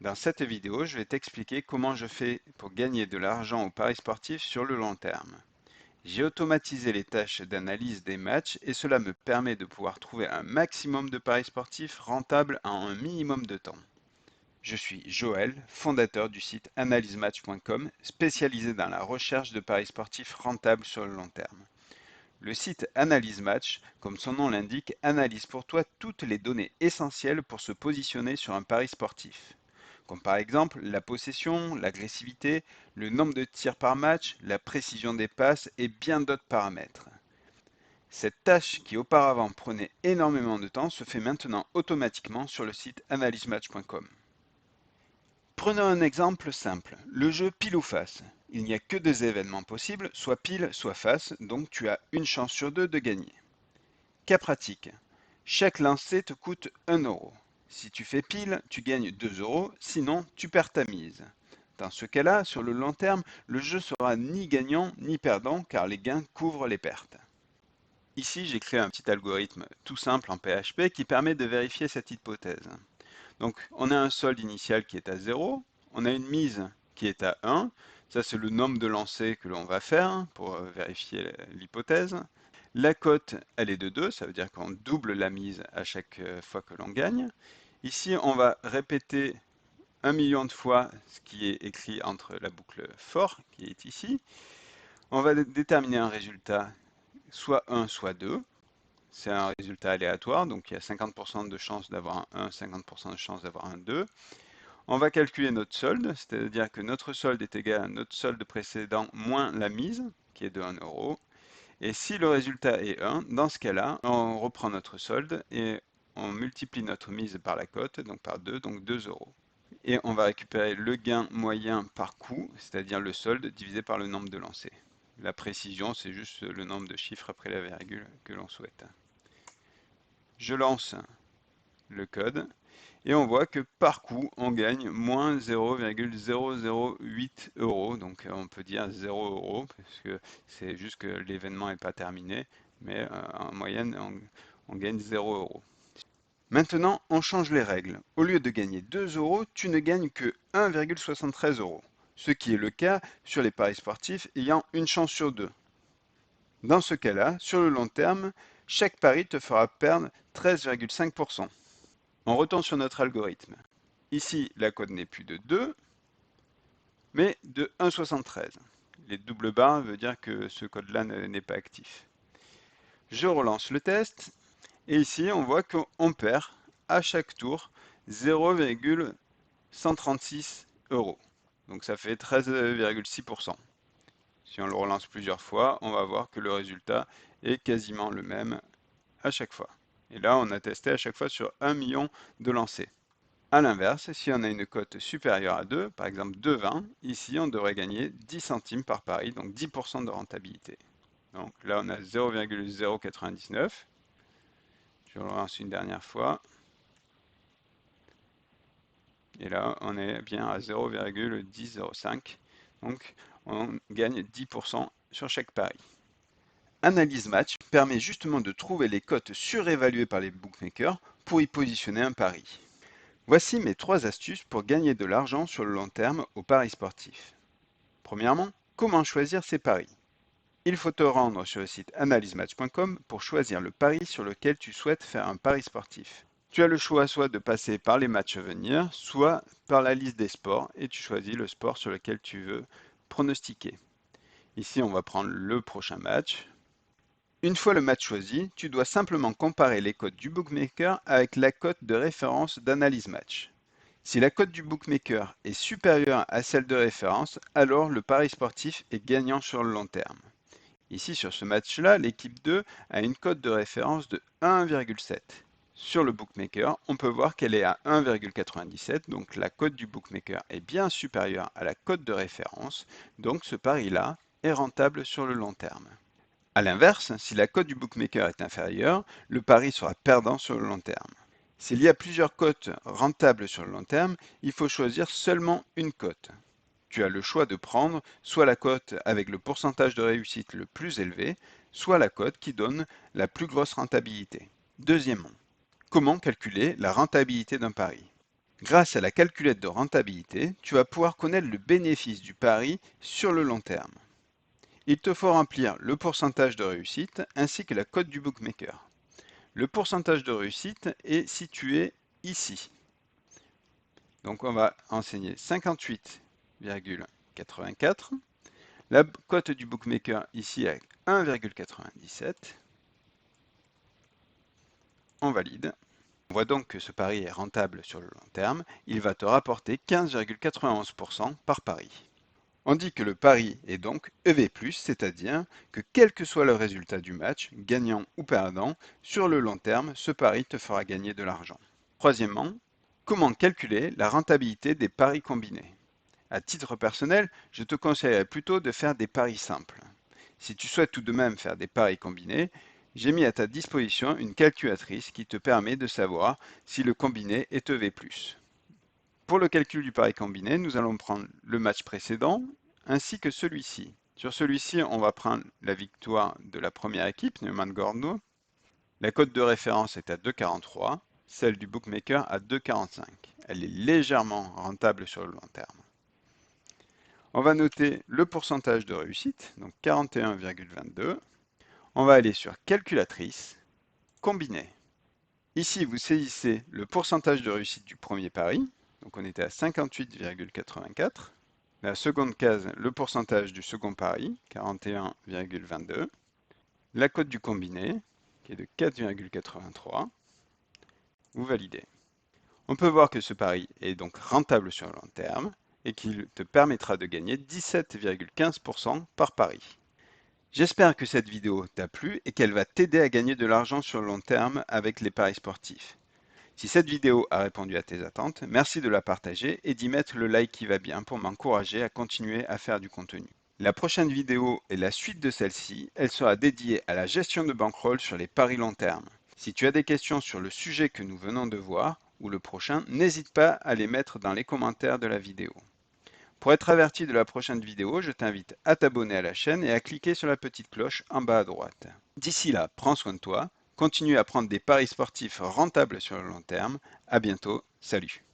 Dans cette vidéo, je vais t'expliquer comment je fais pour gagner de l'argent au pari sportif sur le long terme. J'ai automatisé les tâches d'analyse des matchs et cela me permet de pouvoir trouver un maximum de paris sportifs rentables en un minimum de temps. Je suis Joël, fondateur du site analysematch.com, spécialisé dans la recherche de paris sportifs rentables sur le long terme. Le site Analyse Match, comme son nom l'indique, analyse pour toi toutes les données essentielles pour se positionner sur un pari sportif, comme par exemple la possession, l'agressivité, le nombre de tirs par match, la précision des passes et bien d'autres paramètres. Cette tâche qui auparavant prenait énormément de temps se fait maintenant automatiquement sur le site analysematch.com. Prenons un exemple simple, le jeu pile ou face. Il n'y a que deux événements possibles, soit pile, soit face, donc tu as une chance sur deux de gagner. Cas pratique. Chaque lancer te coûte 1 euro. Si tu fais pile, tu gagnes 2 euros, sinon tu perds ta mise. Dans ce cas-là, sur le long terme, le jeu sera ni gagnant ni perdant car les gains couvrent les pertes. Ici, j'ai créé un petit algorithme tout simple en PHP qui permet de vérifier cette hypothèse. Donc, on a un solde initial qui est à 0, on a une mise qui est à 1, ça c'est le nombre de lancers que l'on va faire pour vérifier l'hypothèse. La cote, elle est de 2, ça veut dire qu'on double la mise à chaque fois que l'on gagne. Ici, on va répéter 1 million de fois ce qui est écrit entre la boucle for, qui est ici. On va déterminer un résultat, soit 1, soit 2. C'est un résultat aléatoire, donc il y a 50% de chance d'avoir un 1, 50% de chance d'avoir un 2. On va calculer notre solde, c'est-à-dire que notre solde est égal à notre solde précédent moins la mise, qui est de 1 euro. Et si le résultat est 1, dans ce cas-là, on reprend notre solde et on multiplie notre mise par la cote, donc par 2, donc 2 euros. Et on va récupérer le gain moyen par coût, c'est-à-dire le solde divisé par le nombre de lancers. La précision, c'est juste le nombre de chiffres après la virgule que l'on souhaite. Je lance le code et on voit que par coup, on gagne moins 0,008 euros. Donc on peut dire 0 euros, parce que c'est juste que l'événement n'est pas terminé, mais en moyenne, on gagne 0 euros. Maintenant, on change les règles. Au lieu de gagner 2 euros, tu ne gagnes que 1,73 euros, ce qui est le cas sur les paris sportifs ayant une chance sur deux. Dans ce cas-là, sur le long terme, chaque pari te fera perdre 13,5%. On retourne sur notre algorithme. Ici, la cote n'est plus de 2, mais de 1,73. Les doubles barres veut dire que ce code-là n'est pas actif. Je relance le test, et ici, on voit qu'on perd à chaque tour 0,136 euros. Donc ça fait 13,6%. Si on le relance plusieurs fois, on va voir que le résultat est quasiment le même à chaque fois. Et là, on a testé à chaque fois sur 1 million de lancers. A l'inverse, si on a une cote supérieure à 2, par exemple 2,20, ici on devrait gagner 10 centimes par pari, donc 10% de rentabilité. Donc là on a 0,099. Je relance une dernière fois. Et là on est bien à 0,1005. Donc on gagne 10% sur chaque pari. Analyse Match permet justement de trouver les cotes surévaluées par les bookmakers pour y positionner un pari. Voici mes 3 astuces pour gagner de l'argent sur le long terme au paris sportif. Premièrement, comment choisir ses paris? Il faut te rendre sur le site analysematch.com pour choisir le pari sur lequel tu souhaites faire un pari sportif. Tu as le choix soit de passer par les matchs à venir, soit par la liste des sports et tu choisis le sport sur lequel tu veux pronostiquer. Ici, on va prendre le prochain match. Une fois le match choisi, tu dois simplement comparer les cotes du bookmaker avec la cote de référence d'analyse match. Si la cote du bookmaker est supérieure à celle de référence, alors le pari sportif est gagnant sur le long terme. Ici, sur ce match-là, l'équipe 2 a une cote de référence de 1,7. Sur le bookmaker, on peut voir qu'elle est à 1,97, donc la cote du bookmaker est bien supérieure à la cote de référence, donc ce pari-là est rentable sur le long terme. A l'inverse, si la cote du bookmaker est inférieure, le pari sera perdant sur le long terme. S'il y a plusieurs cotes rentables sur le long terme, il faut choisir seulement une cote. Tu as le choix de prendre soit la cote avec le pourcentage de réussite le plus élevé, soit la cote qui donne la plus grosse rentabilité. Deuxièmement, comment calculer la rentabilité d'un pari? Grâce à la calculette de rentabilité, tu vas pouvoir connaître le bénéfice du pari sur le long terme. Il te faut remplir le pourcentage de réussite ainsi que la cote du bookmaker. Le pourcentage de réussite est situé ici. Donc on va enseigner 58,84. La cote du bookmaker ici est 1,97. On valide. On voit donc que ce pari est rentable sur le long terme. Il va te rapporter 15,91% par pari. On dit que le pari est donc EV+, c'est-à-dire que quel que soit le résultat du match, gagnant ou perdant, sur le long terme, ce pari te fera gagner de l'argent. Troisièmement, comment calculer la rentabilité des paris combinés? À titre personnel, je te conseillerais plutôt de faire des paris simples. Si tu souhaites tout de même faire des paris combinés, j'ai mis à ta disposition une calculatrice qui te permet de savoir si le combiné est EV+. Pour le calcul du pari combiné, nous allons prendre le match précédent ainsi que celui-ci. Sur celui-ci, on va prendre la victoire de la première équipe, Neumann Gorno. La cote de référence est à 2,43, celle du bookmaker à 2,45. Elle est légèrement rentable sur le long terme. On va noter le pourcentage de réussite, donc 41,22. On va aller sur calculatrice, combiner. Ici, vous saisissez le pourcentage de réussite du premier pari, donc on était à 58,84. La seconde case, le pourcentage du second pari, 41,22. La cote du combiné, qui est de 4,83. Vous validez. On peut voir que ce pari est donc rentable sur le long terme et qu'il te permettra de gagner 17,15% par pari. J'espère que cette vidéo t'a plu et qu'elle va t'aider à gagner de l'argent sur le long terme avec les paris sportifs. Si cette vidéo a répondu à tes attentes, merci de la partager et d'y mettre le like qui va bien pour m'encourager à continuer à faire du contenu. La prochaine vidéo est la suite de celle-ci, elle sera dédiée à la gestion de bankroll sur les paris long terme. Si tu as des questions sur le sujet que nous venons de voir ou le prochain, n'hésite pas à les mettre dans les commentaires de la vidéo. Pour être averti de la prochaine vidéo, je t'invite à t'abonner à la chaîne et à cliquer sur la petite cloche en bas à droite. D'ici là, prends soin de toi, continue à prendre des paris sportifs rentables sur le long terme. À bientôt, salut.